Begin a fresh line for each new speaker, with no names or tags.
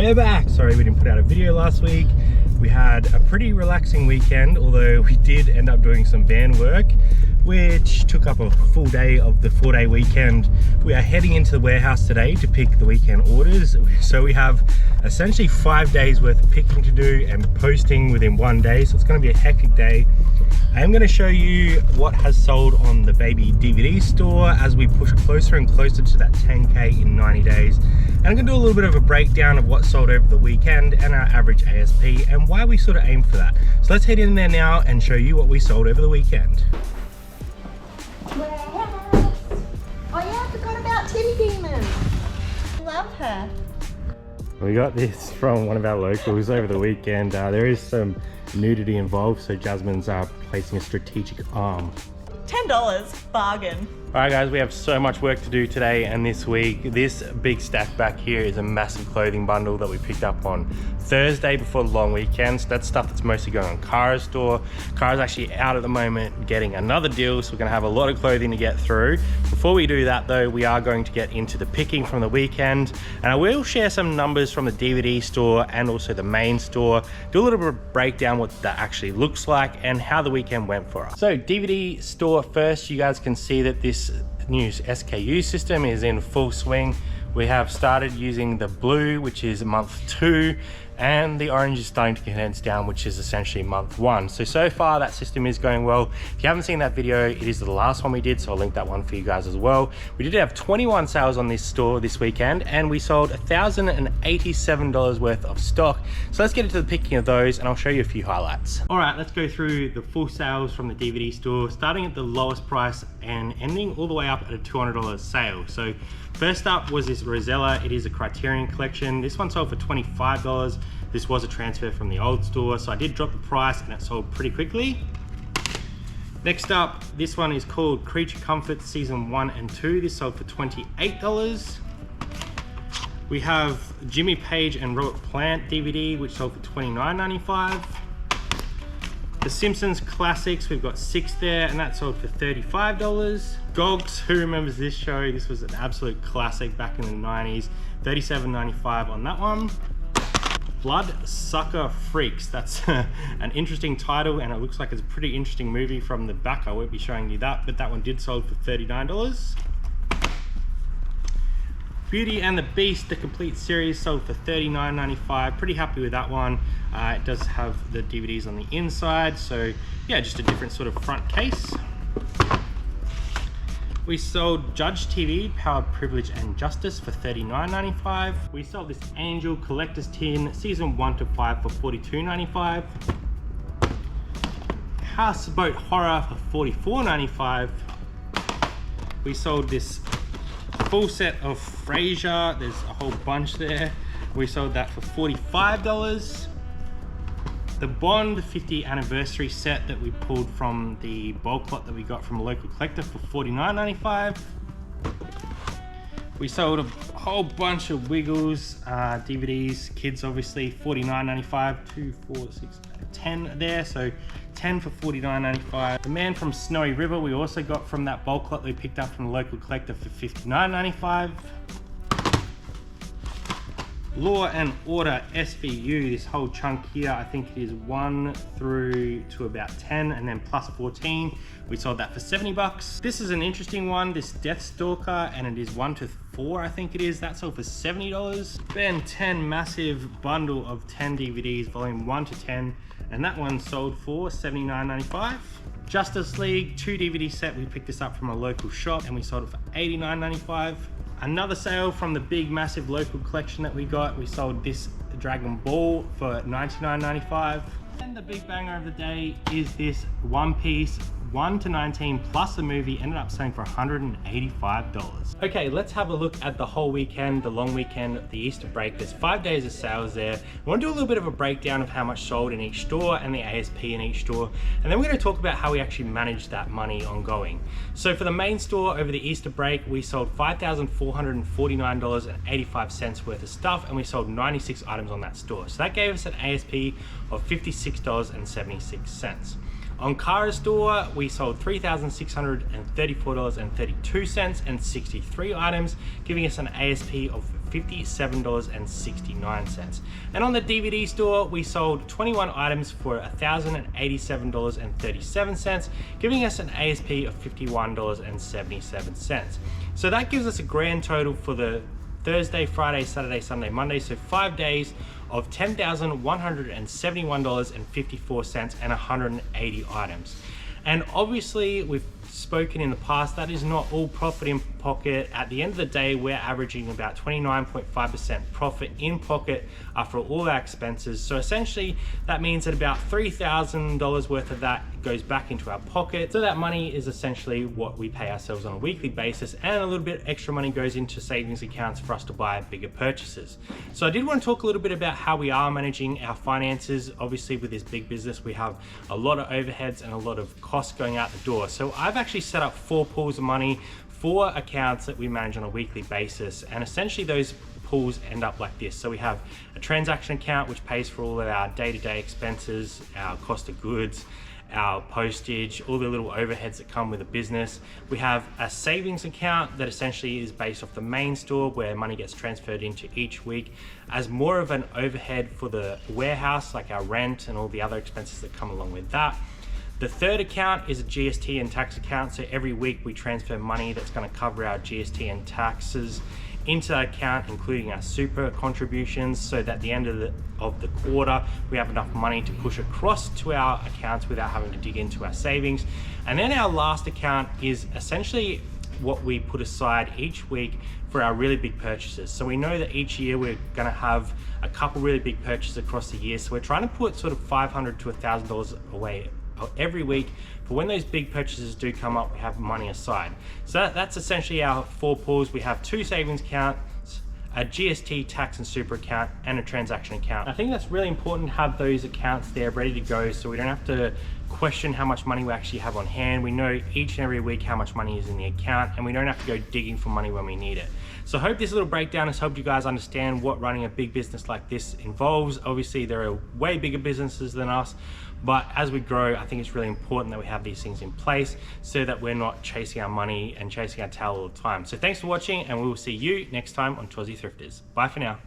We're back. Sorry we didn't put out a video last week. We had a pretty relaxing weekend, although we did end up doing some van work, which took up a full day of the 4-day weekend. We are heading into the warehouse today to pick the weekend orders. So we have essentially 5 days worth of picking to do and posting within 1 day. So it's going to be a hectic day. I am going to show you what has sold on the baby DVD store as we push closer and closer to that 10K in 90 days. And I'm going to do a little bit of a breakdown of what sold over the weekend and our average ASP and why we sort of aim for that. So let's head in there now and show you what we sold over the weekend.
Warehouse. Oh yeah, I forgot about Tim Demon. Love her.
We got this from one of our locals over the weekend. There is some nudity involved, so Jasmin's placing a strategic arm.
$10, bargain.
All right guys, we have so much work to do today and this week. This big stack back here is a massive clothing bundle that we picked up on Thursday before the long weekend. So that's stuff that's mostly going on Kara's store. Kara's actually out at the moment getting another deal, so we're gonna have a lot of clothing to get through. Before we do that though, we are going to get into the picking from the weekend, and I will share some numbers from the DVD store and also the main store, do a little bit of breakdown what that actually looks like and how the weekend went for us. So DVD store first, you guys can see that this new SKU system is in full swing. We have started using the blue, which is month 2, and the orange is starting to condense down, which is essentially month 1. So far that system is going well. If you haven't seen that video, it is the last one we did, so I'll link that one for you guys as well. We did have 21 sales on this store this weekend, and we sold $1,087 worth of stock. So let's get into the picking of those, and I'll show you a few highlights. All right, let's go through the full sales from the DVD store, starting at the lowest price and ending all the way up at a $200 sale. So first up was this Reseller. It is a Criterion collection. This one sold for $25. This was a transfer from the old store, so I did drop the price and it sold pretty quickly. Next up, this one is called Creature Comforts Season 1 and 2. This sold for $28. We have Jimmy Page and Robert Plant DVD, which sold for $29.95. The Simpsons Classics, we've got 6 there, and that sold for $35. Gogs, who remembers this show? This was an absolute classic back in the 90s. $37.95 on that one. Bloodsucker Freaks, that's an interesting title, and it looks like it's a pretty interesting movie from the back. I won't be showing you that, but that one did sold for $39. Beauty and the Beast, the complete series, sold for $39.95. Pretty happy with that one. It does have the DVDs on the inside, so yeah, just a different sort of front case. We sold Judge TV, Power, Privilege and Justice for $39.95. We sold this Angel Collector's Tin, Season 1 to 5 for $42.95. Houseboat Horror for $44.95. We sold this full set of Frasier, there's a whole bunch there. We sold that for $45. The Bond 50th anniversary set that we pulled from the bulk lot that we got from a local collector for $49.95. We sold a whole bunch of Wiggles DVDs, kids obviously, $49.95, 2, 4, 6, 10 there, so 10 for $49.95. The Man from Snowy River we also got from that bulk lot we picked up from the local collector for $59.95. Law and Order SVU, this whole chunk here, I think it is 1 through to about 10 and then plus 14. We sold that for $70. This is an interesting one, this Death Stalker, and it is 1 to 4, I think it is. That sold for $70. Ben 10 massive bundle of 10 DVDs, volume 1 to 10, and that one sold for $79.95. Justice League 2 DVD set, we picked this up from a local shop and we sold it for $89.95. Another sale from the big massive local collection that we got, we sold this Dragon Ball for $99.95. And the big banger of the day is this One Piece 1 to 19 plus a movie, ended up selling for $185. Okay, let's have a look at the whole weekend, the long weekend, the Easter break. There's 5 days of sales there. I want to do a little bit of a breakdown of how much sold in each store and the ASP in each store. And then we're going to talk about how we actually manage that money ongoing. So for the main store over the Easter break, we sold $5,449.85 worth of stuff, and we sold 96 items on that store. So that gave us an ASP of $56.76. On Kara's store, we sold $3,634.32 and 63 items, giving us an ASP of $57.69. And on the DVD store, we sold 21 items for $1,087.37, giving us an ASP of $51.77. So that gives us a grand total for the Thursday, Friday, Saturday, Sunday, Monday, so 5 days of $10,171.54 and 180 items. And obviously, we've spoken in the past, that is not all profit in pocket. At the end of the day, we're averaging about 29.5% profit in pocket after all our expenses. So essentially, that means that about $3,000 worth of that goes back into our pocket. So that money is essentially what we pay ourselves on a weekly basis, and a little bit extra money goes into savings accounts for us to buy bigger purchases. So I did want to talk a little bit about how we are managing our finances. Obviously, with this big business, we have a lot of overheads and a lot of costs going out the door. So I've actually set up 4 pools of money, 4 accounts that we manage on a weekly basis, and essentially those pools end up like this. So we have a transaction account which pays for all of our day-to-day expenses, our cost of goods, our postage, all the little overheads that come with a business. We have a savings account that essentially is based off the main store, where money gets transferred into each week as more of an overhead for the warehouse, like our rent and all the other expenses that come along with that. The third account is a GST and tax account. So every week we transfer money that's going to cover our GST and taxes into that account, including our super contributions, so that at the end of the quarter we have enough money to push across to our accounts without having to dig into our savings. And then our last account is essentially what we put aside each week for our really big purchases. So we know that each year we're going to have a couple really big purchases across the year, so we're trying to put sort of $500 to $1,000 away every week for when those big purchases do come up. We have money aside. So that's essentially our 4 pools. We have 2 savings accounts, a GST, tax and super account, and a transaction account. I think that's really important to have those accounts there ready to go, so we don't have to question how much money we actually have on hand. We know each and every week how much money is in the account, and we don't have to go digging for money when we need it. So I hope this little breakdown has helped you guys understand what running a big business like this involves. Obviously, there are way bigger businesses than us, but as we grow, I think it's really important that we have these things in place so that we're not chasing our money and chasing our tail all the time. So thanks for watching, and we will see you next time on Tozzy Thrifters. Bye for now.